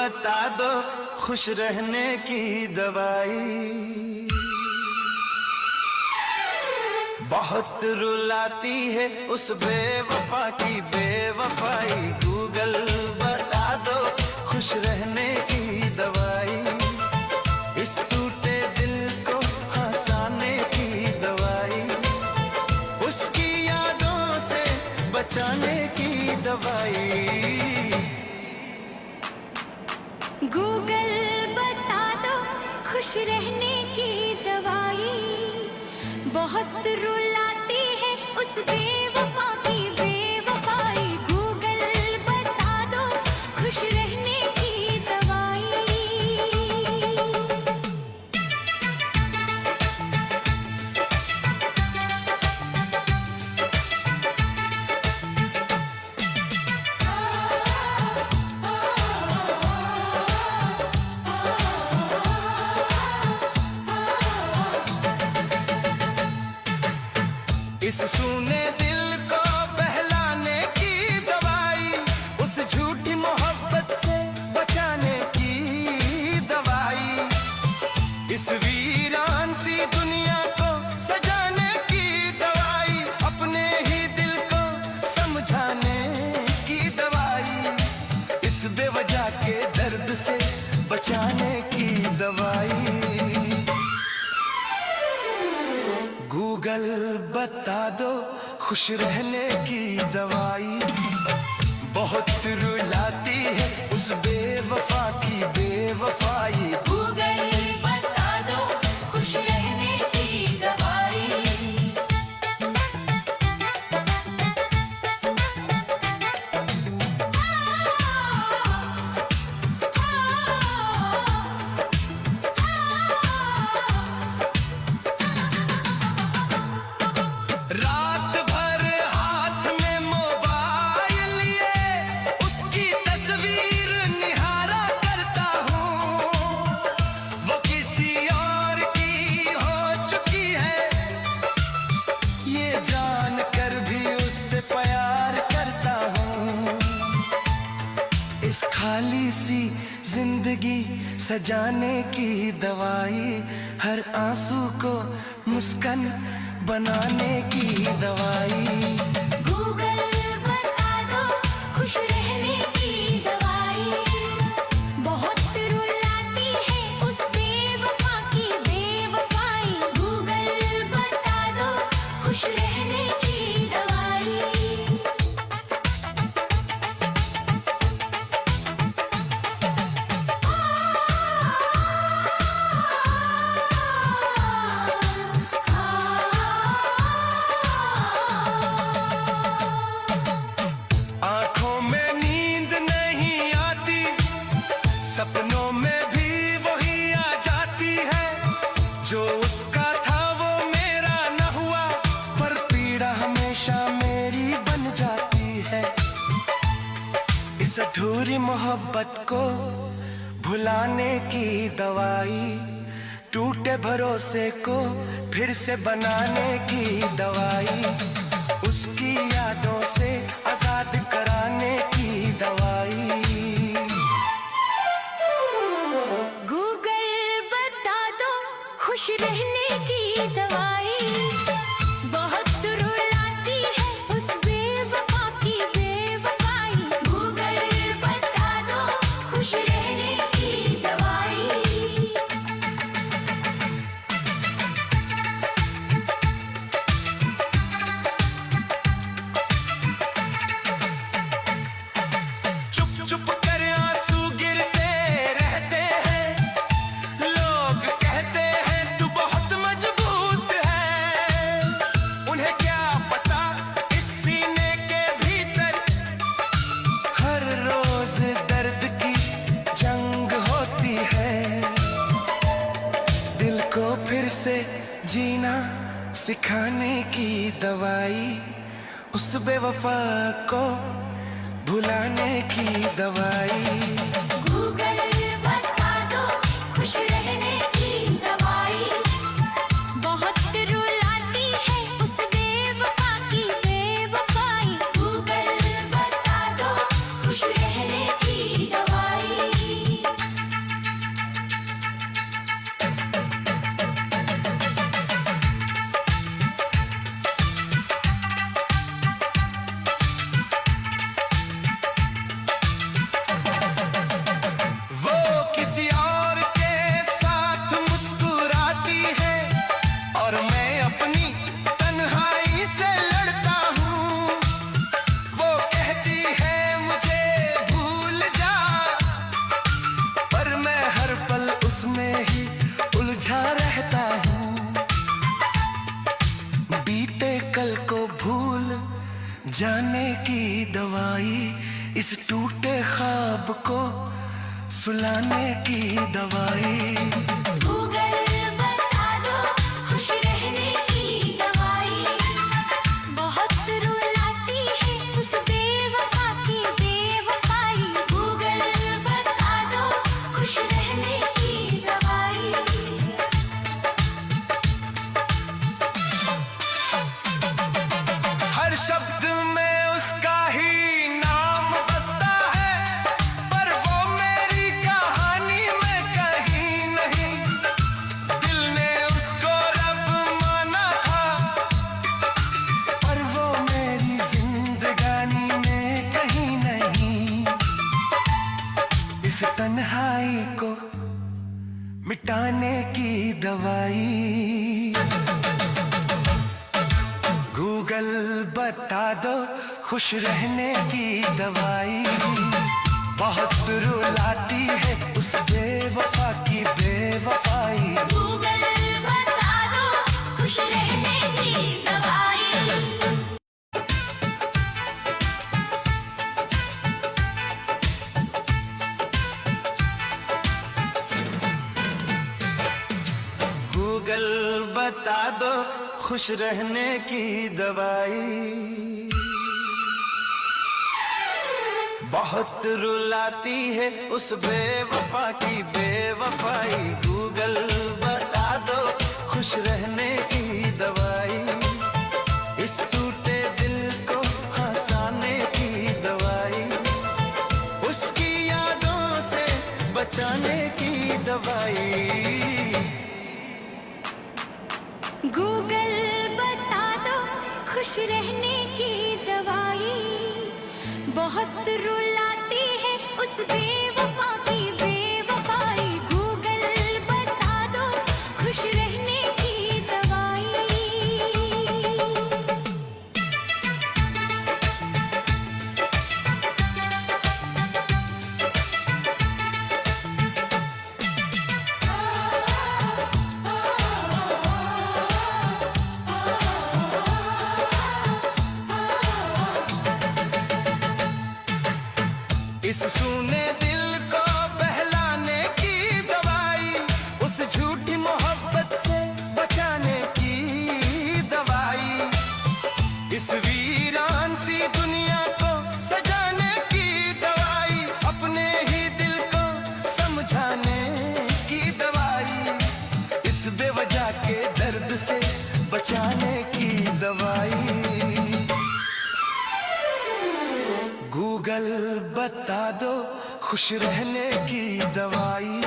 बता दो खुश रहने की दवाई। बहुत रुलाती है उस बेवफा की बेवफाई। गूगल बता दो खुश रहने की दवाई। इस टूटे दिल को हंसाने की दवाई। उसकी यादों से बचाने की दवाई। गूगल बता दो खुश रहने की दवाई। बहुत रुलाती है उस बेवफा की बेवफाई। गूगल बता दो खुश रहने की दवाई। इस सूने दिल को बहलाने की दवाई। उस झूठी मोहब्बत से बचाने की दवाई। इस वीरान सी दुनिया को सजाने की दवाई। अपने ही दिल को समझाने की दवाई। इस बेवजह के दर्द से बचाने की दवाई। गूगल बता दो खुश रहने की दवाई। बहुत रुलाती है उस बेवफा की बेवफाई। गूगल बता दो खुश रहने की दवाई। रात भर हाथ में मोबाइल लिए उसकी तस्वीर निहारा करता हूँ। वो किसी और की हो चुकी है ये जान कर भी उससे प्यार करता हूँ। इस खाली सी जिंदगी सजाने की दवाई। हर आंसू को मुस्कान बनाने की दवाई। गूगल बता दो खुश रहने की दवाई। बहुत रुलाती है उस बेवफा की बेवफाई। गूगल बता दो खुश रहने की दवाई। आंखों में नींद नहीं आती। सपनों में भी वही आ जाती है। जो उसका था वो मेरा न हुआ पर पीड़ा हमेशा मेरी बन जाती है। इस अधूरी मोहब्बत को भुलाने की दवाई। टूटे भरोसे को फिर से बनाने की दवाई। उसकी यादों से आजाद कराने की दवाई। गूगल बता दो खुश रहने की दवाई। बहुत रुलाती है उस बेवफा की बेवफाई। गूगल बता दो खुश रहने की दवाई। चुप चुप कर आंसू गिरते रहते हैं। लोग कहते हैं तू बहुत मजबूत है। उन्हें क्या पता इस सीने के भीतर हर रोज दर्द की जंग होती है। दिल को फिर से जीना सिखाने की दवाई। उस बेवफा को भुलाने की दवाई। गूगल बता दो खुश रहने की दवाई। बहुत रुलाती है उस बेवफा की बेवफाई। गूगल बता दो खुश रहने की दवाई। इस टूटे ख्वाब को सुलाने की दवाई। गूगल बता दो खुश रहने की दवाई, बहुत रुलाती है उस बेवफा की बेवफाई। गूगल बता दो खुश रहने की दवाई। हर शब्द में उसका ही नाम बसता है, पर वो मेरी कहानी में कहीं नहीं। दिल ने उसको रब माना था, पर वो मेरी जिंदगानी में कहीं नहीं। इस तन्हाई को मिटाने की दवाई। गूगल बता दो खुश रहने की दवाई, बहुत रुलाती है उस बेवफा की बेवफाई। गूगल बता दो खुश रहने की दवाई। गूगल बता दो खुश रहने की दवाई, बहुत रुलाती है उस बेवफा की बेवफाई। गूगल बता दो खुश रहने की दवाई, इस टूटे दिल को हंसाने की दवाई, उसकी यादों से बचाने की दवाई। गूगल बता दो खुश रहने की दवाई, बहुत रुलाती है उस बेवफा की बेवफाई। गूगल बता दो खुश रहने की दवाई। इस सूने दिल को बहलाने की दवाई, उस झूठी मोहब्बत से बचाने की दवाई, इस वीरान सी दुनिया को सजाने की दवाई, अपने ही दिल को समझाने की दवाई, इस बेवजह के दर्द से बचाने की दवाई। गूगल बता दो खुश रहने की दवाई,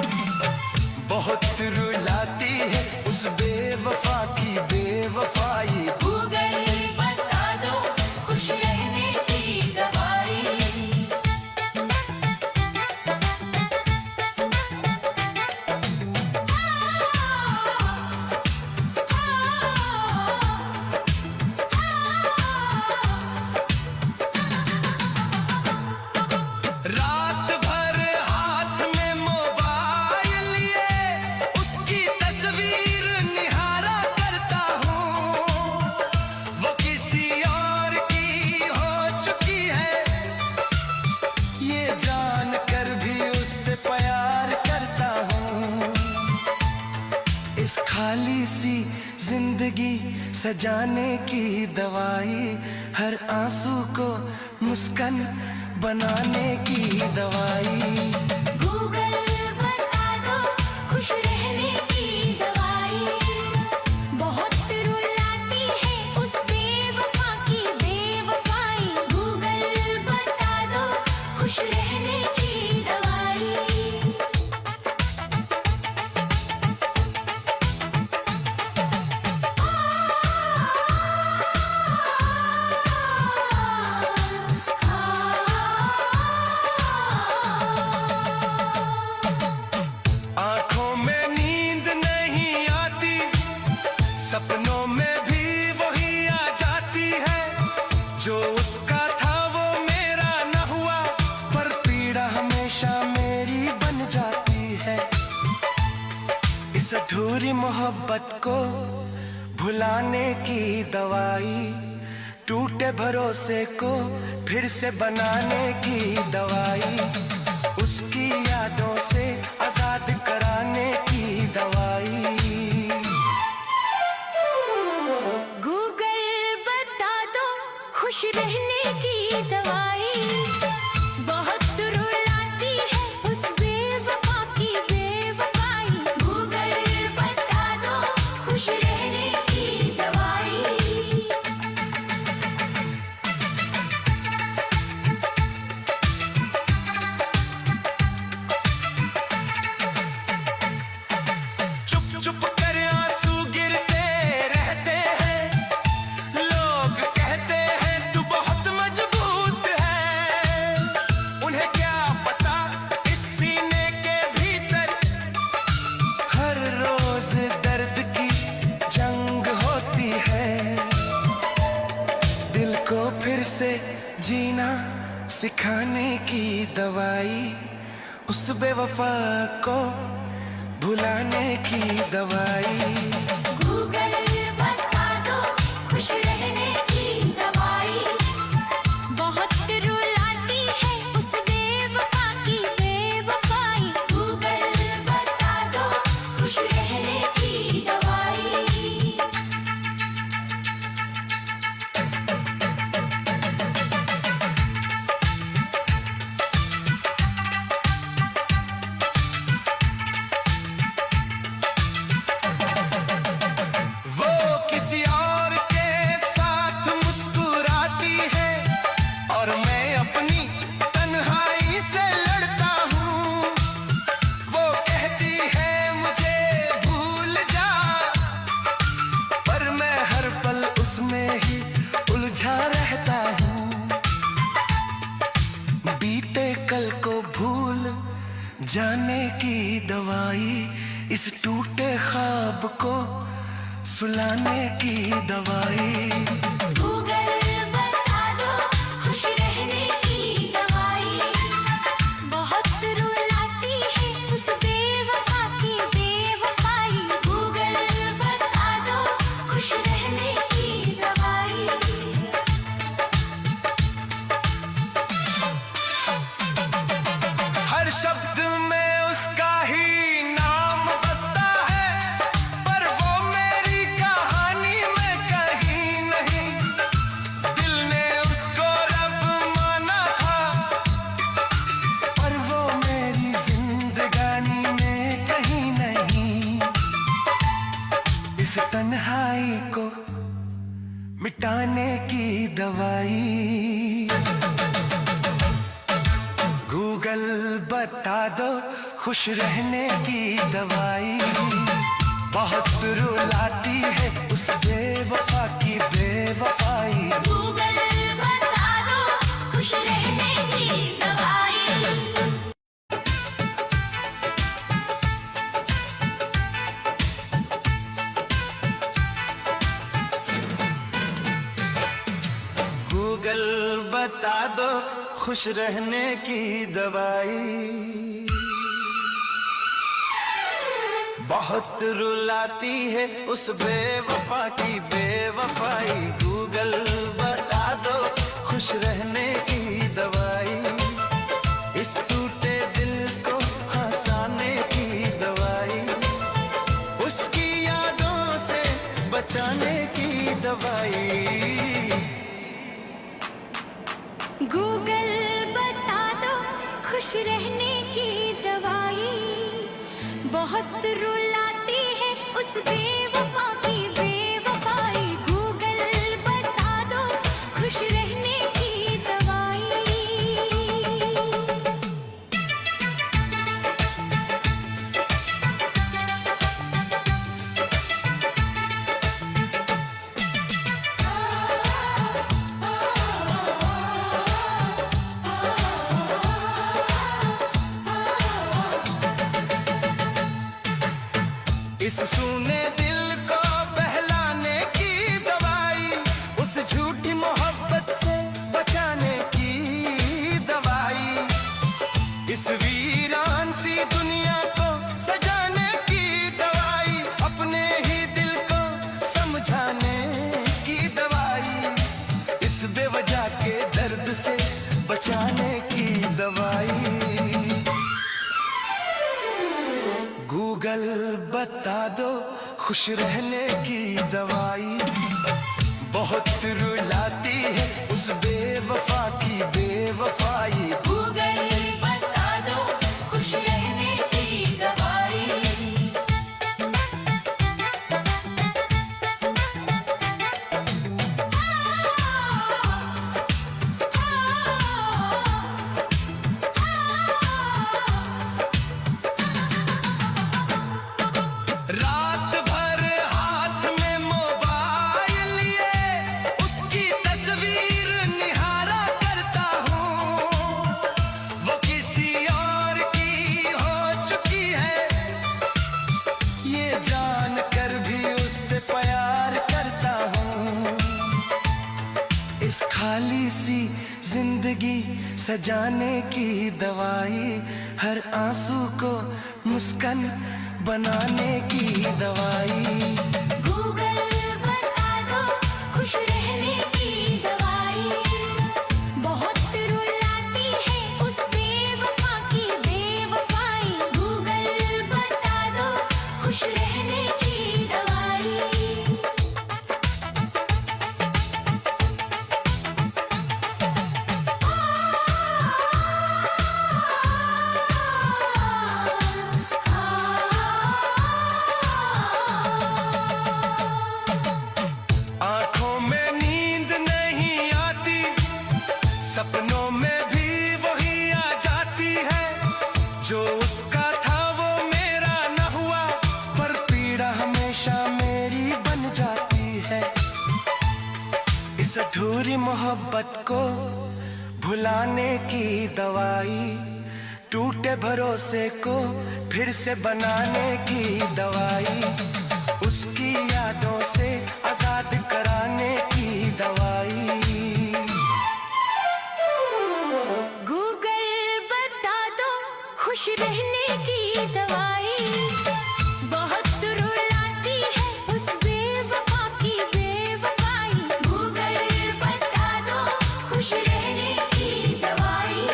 बहुत रुलाती है उस बेवफा की बेवफाई। गूगल बता दो खुश रहने की दवाई। रात भर हाथ में मोबाइल लिए उसकी तस्वीर निहारा करता हूँ, वो किसी और की हो चुकी है, ये जान कर भी उससे प्यार करता हूँ। इस खाली सी जिंदगी सजाने की दवाई, हर आंसू को मुस्कान बनाने की दवाई। गूगल बता दो खुश रहने की दवाई, बहुत रुलाती है उस बेवफा की बेवफाई। गूगल बता दो खुश रहने की दवाई। आंखों में नींद नहीं आती, सपनों में भी वही आ जाती है, जो उसका था वो मेरा न हुआ, पर पीड़ा हमेशा मेरी बन जाती है। इस अधूरी मोहब्बत को भुलाने की दवाई, टूटे भरोसे को फिर से बनाने की दवाई, उसकी यादों से आजाद कराने की दवाई। गूगल बता दो खुश रहने की दवाई, बहुत रुलाती है उस बेवफा की बेवफाई। गूगल बता दो खुश रहने की दवाई। चुप चुप कर आंसू गिरते रहते हैं, लोग कहते हैं तू बहुत मजबूत है। उन्हें क्या पता इस सीने के भीतर हर रोज दर्द की जंग होती है। दिल को फिर से जीना सिखाने की दवाई, उस बेवफा को भुलाने की दवाई। गूगल बता दो खुश रहने की दवाई, बहुत रुलाती है उस बेवफा की बेवफाई। गूगल बता दो खुश रहने की दवाई। वो किसी और के साथ मुस्कुराती है और मैं अपनी तन्हाई से लड़ता हूँ। वो कहती है मुझे भूल जा, पर मैं हर पल उसमें ही उलझा रहता हूँ। बीते कल को भूल जाने की दवाई, इस टूटे ख्वाब को सुलाने की दवाई। गूगल बता दो खुश रहने की दवाई, बहुत रुलाती है उस बेवफा की बेवफाई। गूगल बता दो खुश रहने की दवाई। हर शब्द में उसका ही नाम बसता है, पर वो मेरी कहानी में कहीं नहीं। दिल ने उसको रब माना था, पर वो मेरी जिंदगानी में कहीं नहीं। इस तन्हाई को मिटाने की दवाई। गूगल बता दो खुश रहने की दवाई, बहुत रुलाती है उस बेवफा की बेवफाई। गूगल बता दो खुश रहने की दवाई। गूगल बता दो खुश रहने की दवाई, बहुत रुलाती है उस बेवफा की बेवफाई। गूगल बता दो खुश रहने की दवाई, इस टूटे दिल को हंसाने की दवाई, उसकी यादों से बचाने की दवाई। गूगल बता दो खुश रहने की दवाई, बहुत रुलाती है उस बेवफा की बेवफाई। गूगल बता दो खुश रहने की दवाई। इस सूने दिल को बहलाने की दवाई, उस झूठी मोहब्बत से बचाने की दवाई, इस वीरान सी दुनिया को सजाने की दवाई, अपने ही दिल को समझाने की दवाई, इस बेवजह के दर्द से की दवाई। गूगल बता दो खुश रहने की दवाई। बहुत रुलाती है उस बेवफा की बेवफाई। गूगल बता दो खुश रहने की दवाई। रात भर हाथ में मोबाइल लिए उसकी तस्वीर निहारा करता हूँ। वो किसी और की हो चुकी है ये जान कर भी उससे प्यार करता हूँ। इस खाली सी जिंदगी सजाने की दवाई। हर आंसू को मुस्कान बनाने की दवाई। गूगल बता दो खुश रहने की दवाई। बहुत रुलाती है उस बेवफा की बेवफाई। गूगल बता दो खुश रहने की दवाई। आंखों में नींद नहीं आती, सपनों में भी वही आ जाती है। जो उसका था वो मेरा न हुआ, पर पीड़ा हमेशा मेरी बन जाती है। इस अधूरी मोहब्बत को भुलाने की दवाई। टूटे भरोसे को फिर से बनाने की दवाई। उसकी यादों से आजाद कराने की दवाई। गूगल बता दो खुश रहने की दवाई। बहुत रुलाती है उस बेवफा की बेवफाई। गूगल बता दो खुश रहने की दवाई।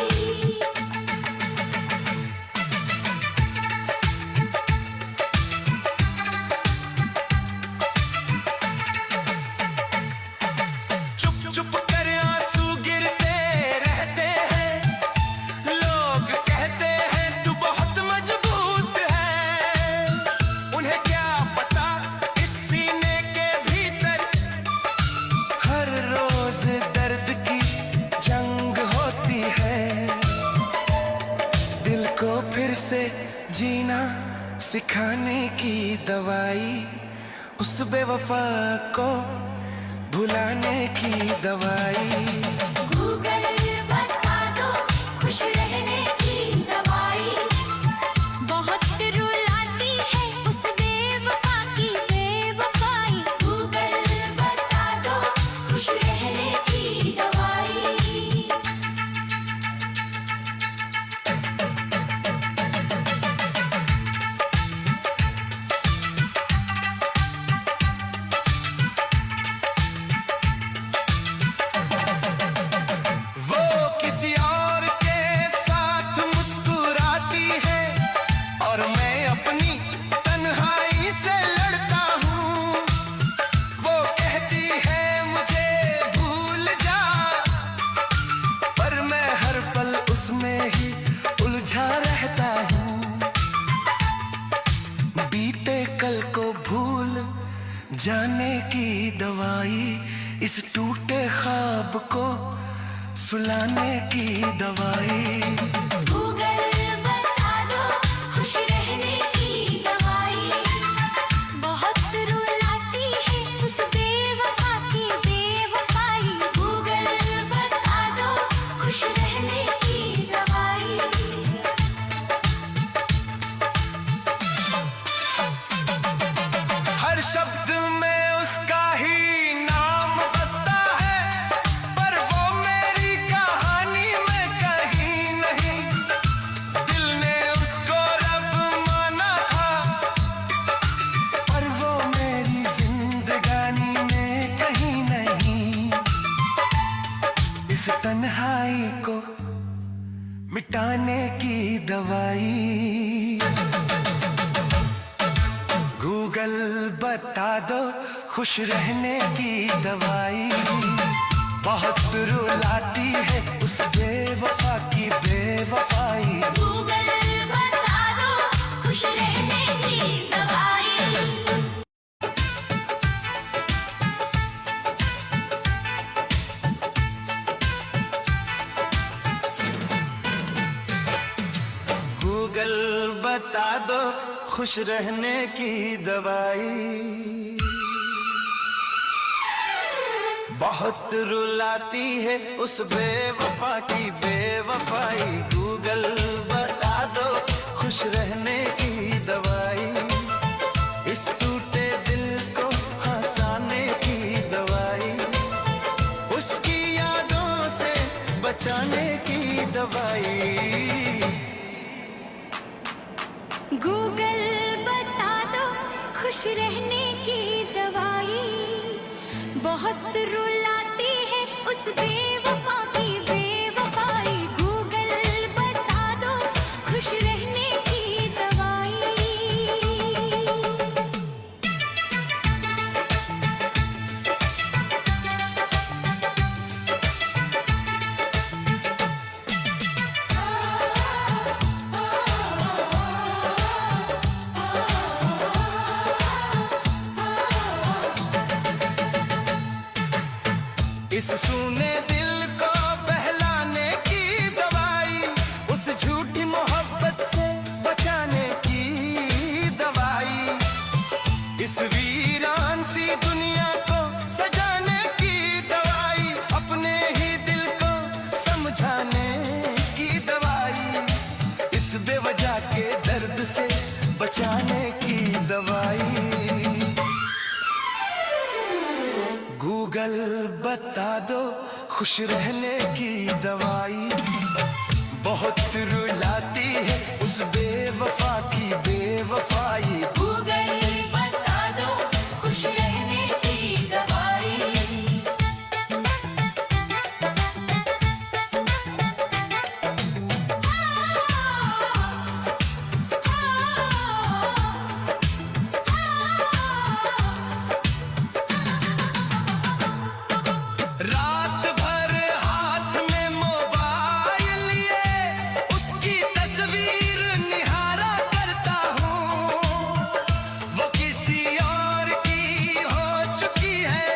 चुप चुप कर आंसू गिरते रहते हैं। लोग कहते हैं तू बहुत मजबूत है। उन्हें क्या पता इस सीने के भीतर हर रोज दर्द की जंग होती है। दिल को फिर से जीना सिखाने की दवाई। उस बेवफा को भुलाने की दवाई। गूगल बता दो खुश रहने की दवाई। बहुत रुलाती है उस बेवफा की बेवफाई। गूगल बता दो खुश रहने की दवाई। वो किसी और के साथ मुस्कुराती है और मैं अपनी तन्हाई से लड़ता हूँ। वो कहती है मुझे भूल जा, पर मैं हर पल उसमें ही उलझा रहता हूँ। बीते कल को भूल जाने की दवाई। इस टूटे ख्वाब को सुलाने की दवाई। गूगल बता दो खुश रहने की दवाई। बहुत रुलाती है उस बेवफा की बेवफाई। गूगल बता दो खुश रहने की दवाई। हर शब्द में उसका ही नाम बसता है, पर वो मेरी कहानी में मिटाने की दवाई। गूगल बता दो खुश रहने की दवाई। बहुत रुलाती है उस बेवफा की बेवफाई। गूगल बता दो खुश रहने की दवाई। गूगल बता दो खुश रहने की दवाई। बहुत रुलाती है उस बेवफा की बेवफाई। गूगल बता दो खुश रहने की दवाई। इस टूटे दिल को हंसाने की दवाई। उसकी यादों से बचाने की दवाई। गूगल बता दो खुश रहने की दवाई। बहुत रुलाती है उस बेवफा की बेवफाई। गूगल बता दो खुश रहने की दवाई। इस सूने दिल को बहलाने की दवाई। उस झूठी मोहब्बत से बचाने की दवाई। इस वीरान सी दुनिया को सजाने की दवाई। अपने ही दिल को समझाने की दवाई। इस बेवजह के दर्द से बचाने की दवाई। गूगल बता दो खुश रहने की दवाई। बहुत रुलाती है उस बेवफा की बेवफाई। गूगल बता दो खुश रहने की दवाई। रात भर हाथ में मोबाइल लिए उसकी तस्वीर निहारा करता हूँ। वो किसी और की हो चुकी है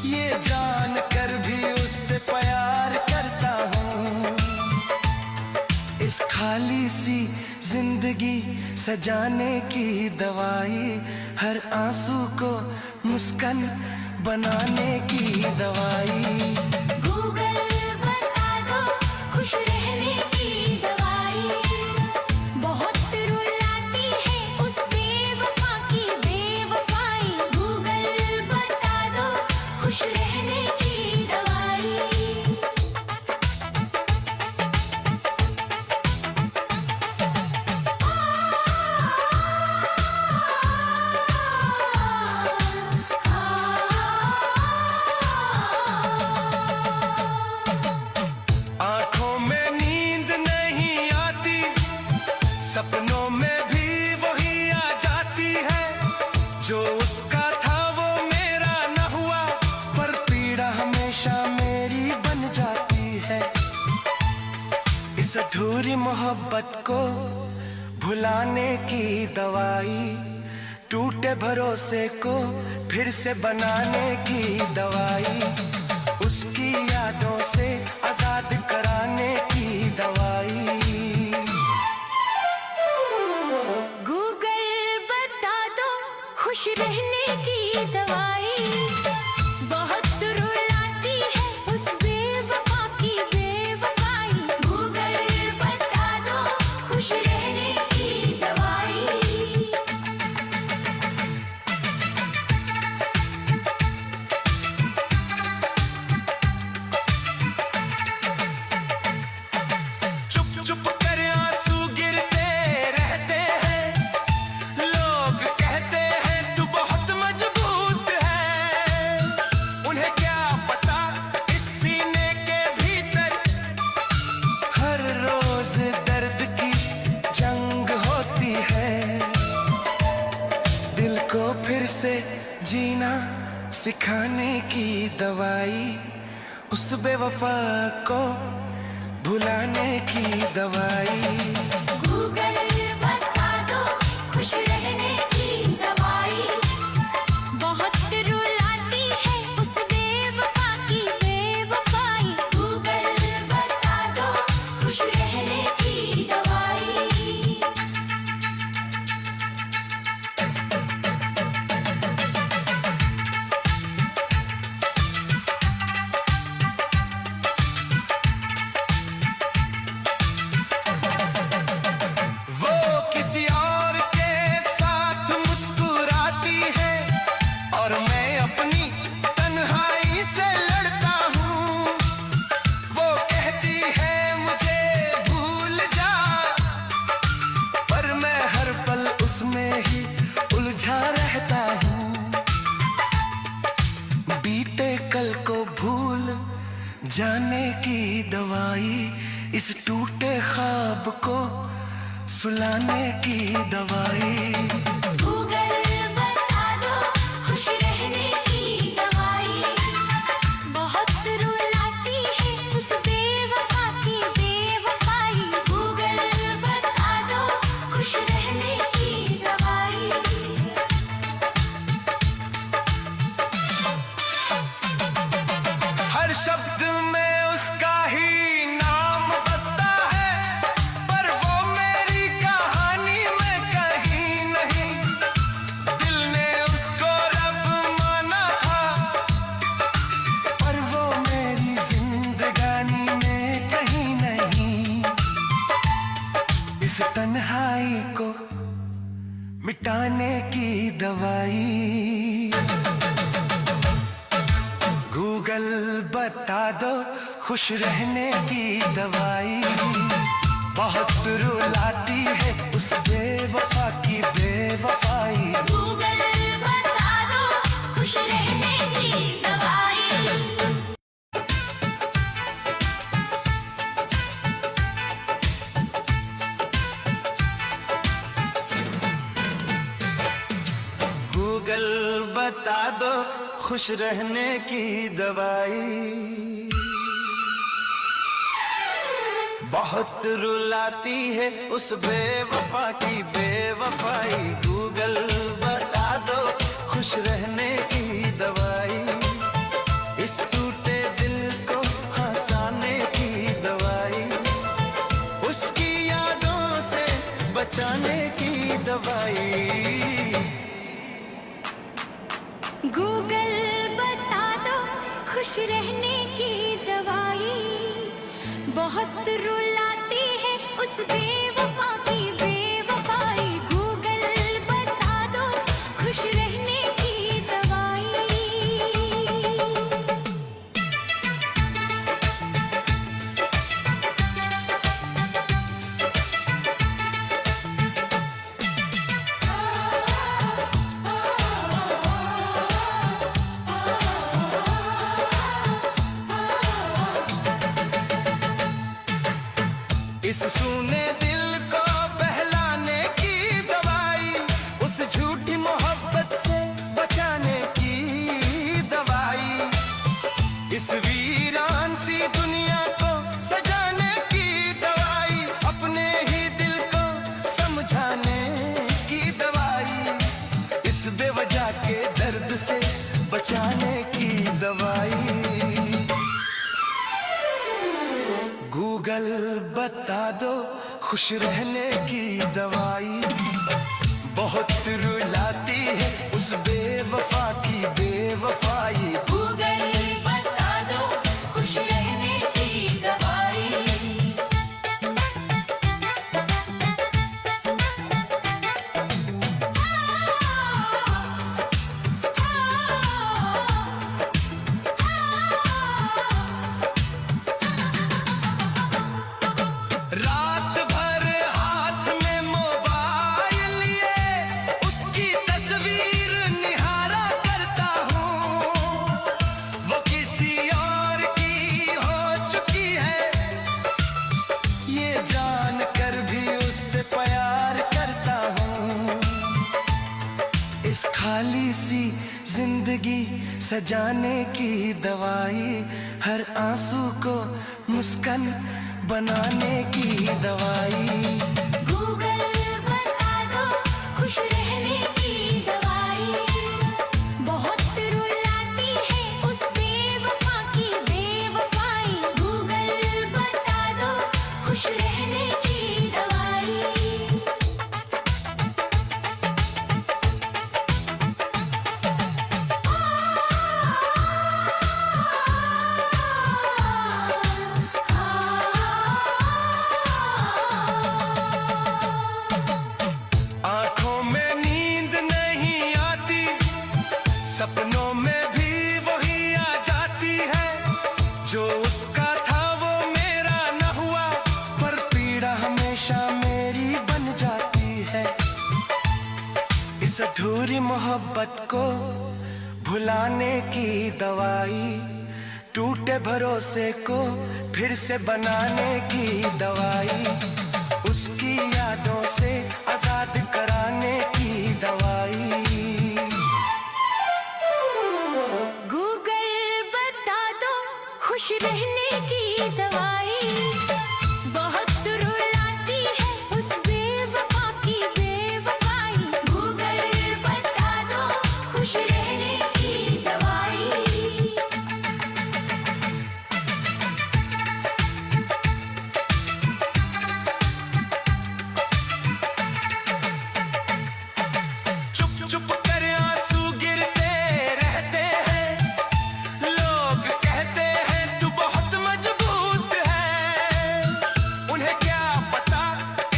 ये जान कर भी उससे प्यार करता हूँ। इस खाली सी जिंदगी सजाने की दवाई। हर आंसू को मुस्कान बनाने की दवाई। गूगल बता दो खुश रहने की दवाई। बहुत रुलाती है उस बेवफा की बेवफाई। गूगल बता दो खुश रहने की दवाई। आंखों में नींद नहीं आती। सपनों में भी वही आ जाती है। जो उसका था वो मेरा न हुआ। पर पीड़ा हमेशा मेरी बन जाती है। इस अधूरी मोहब्बत को भुलाने की दवाई। टूटे भरोसे को फिर से बनाने की दवाई। उसकी यादों से आजाद कराने की दवाई। गूगल बता दो खुश रहने की दवाई। बहुत रुलाती है उस बेवफा की बेवफाई। गूगल बता दो खुश रहने की दवाई। से जीना सिखाने की दवाई, उस बेवफा को भुलाने की दवाई। गूगल बता दो खुश रहने की दवाई, बहुत रुलाती है उस बेवफा की बेवफाई। गूगल बता दो खुश रहने की दवाई। वो किसी और के साथ मुस्कुराती है और मैं अपनी तन्हाई से लड़ता हूँ। वो कहती है मुझे भूल जा, पर मैं हर पल उसमें ही उलझा रहता हूँ। बीते कल को भूल जाने की दवाई, इस टूटे ख्वाब को सुलाने की दवाई। गूगल बता दो खुश रहने की दवाई, बहुत रुलाती है उस बेवफा की बेवफाई। गूगल बता दो खुश रहने की दवाई। हर शब्द में उसका ही नाम बसता है, पर वो मेरी कहानी में कहीं नहीं। दिल ने उसको रब माना था, पर वो मेरी जिंदगानी में कहीं नहीं। इस तन्हाई को मिटाने की दवाई। गूगल बता दो खुश रहने की दवाई, बहुत रुलाती है उस बेवफा की बेवफाई। गूगल बता दो खुश रहने की दवाई। गूगल बता दो खुश रहने की दवाई, बहुत रुलाती है उस बेवफा की बेवफाई। गूगल बता दो खुश रहने की दवाई, इस टूटे दिल को हंसाने की दवाई, उसकी यादों से बचाने की दवाई। गूगल बता दो खुश रहने की दवाई, बहुत रुलाती है उस बेवफा की बेवफाई। गूगल बता दो खुश रहने की दवाई। इस सूने दिल को बहलाने की दवाई, उस झूठी मोहब्बत से बचाने की दवाई, इस वीरान सी दुनिया को सजाने की दवाई, अपने ही दिल को समझाने की दवाई, इस बेवजह के दर्द से बचाने की दवाई। गूगल बता दो खुश रहने की दवाई, बहुत रुलाती है उस बेवफा की बेवफाई। गूगल बता दो खुश रहने की दवाई। रात भर हाथ में मोबाइल लिए उसकी तस्वीर निहारा करता हूँ। जिंदगी सजाने की दवाई, हर आंसू को मुस्कान बनाने की दवाई। गूगल बता दो खुश रहने की दवाई, बहुत रुलाती है उस बेवफा की बेवफाई। गूगल बता दो खुश रहने की दवाई। आंखों में नींद नहीं आती, सपनों में भी वही आ जाती है। जो उसका था वो मेरा न हुआ, पर पीड़ा हमेशा मेरी बन जाती है। इस अधूरी मोहब्बत को भुलाने की दवाई, टूटे भरोसे को फिर से बनाने की दवाई, उसकी यादों से आजाद कराने की दवाई। गूगल बता दो खुश रहने की दवाई, बहुत रुलाती है उस बेवफा की बेवफाई। गूगल बता दो खुश रहने की दवाई। चुप चुप कर आंसू गिरते रहते हैं, लोग कहते हैं तू बहुत मजबूत है। उन्हें क्या पता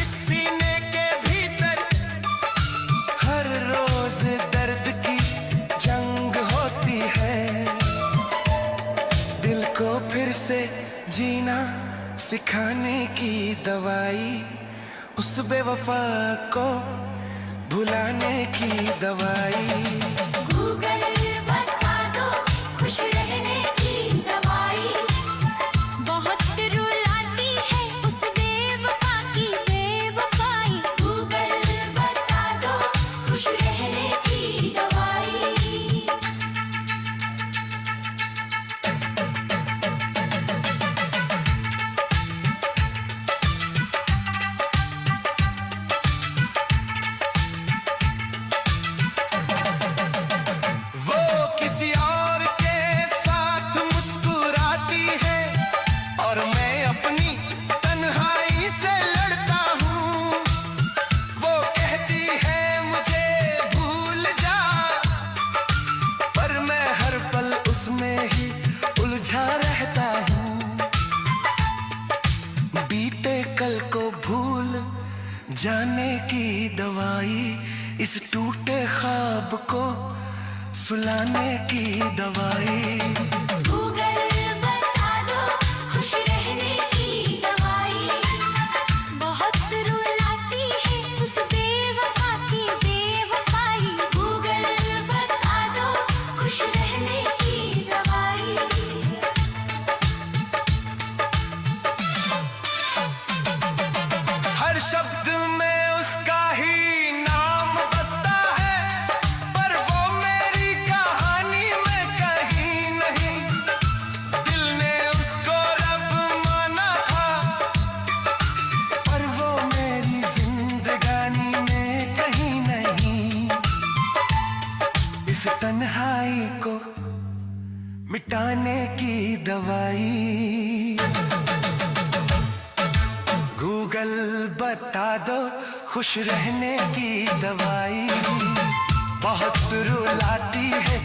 इस सीने के भीतर हर रोज दर्द की जंग होती है। दिल को फिर से जीना सिखाने की दवाई, उस बेवफा को भुलाने की दवाई। गूगल बता दो खुश रहने की दवाई, बहुत रुलाती है उस बेवफा की बेवफाई। गूगल बता दो खुश रहने की दवाई। वो किसी और के साथ मुस्कुराती है, और मैं अपनी तन्हाई से लड़ता हूँ। वो कहती है मुझे भूल जा, पर मैं हर पल उसमें ही उलझा रहता हूँ। बीते कल को भूल जाने की दवाई, इस टूटे ख्वाब को सुलाने की दवाई। गूगल बता दो खुश रहने की दवाई, बहुत रुलाती है उस बेवफा की बेवफाई। गूगल बता दो खुश रहने की दवाई। हर शब्द में उसका ही नाम बसता है, पर वो मेरी कहानी में कहीं नहीं। दिल ने उसको रब माना था, पर वो मेरी जिंदगानी में कहीं नहीं। इस तन्हाई को मिटाने की दवाई। गूगल बता दो खुश रहने की दवाई, बहुत रुलाती है